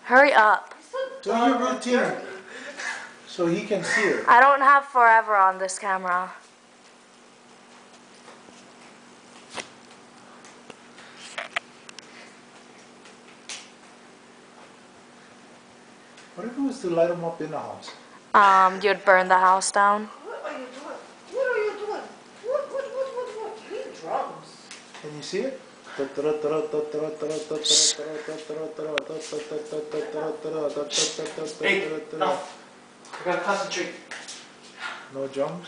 Hurry up. Do your routine so he can see it. I don't have forever on this camera. What if it was to light him up in the house? You'd burn the house down. What are you doing? What are you doing? What? You need drums. Can you see it? Hey, no. I gotta concentrate. No drums?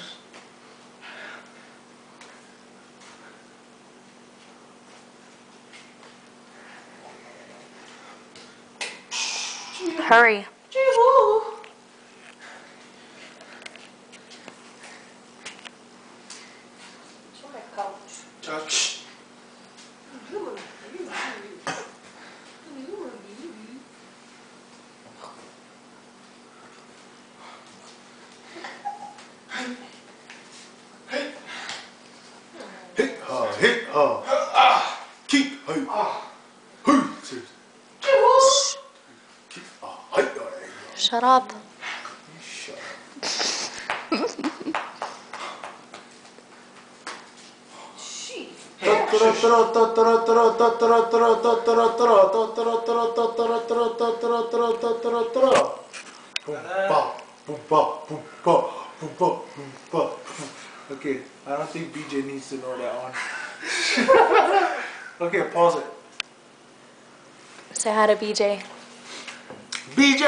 Hurry. Gee-woo. It's on my couch. Hit, keep, hey, Shut up. Shut up. Okay, I don't think BJ needs to know that one. Okay, pause it. Say hi to BJ. BJ!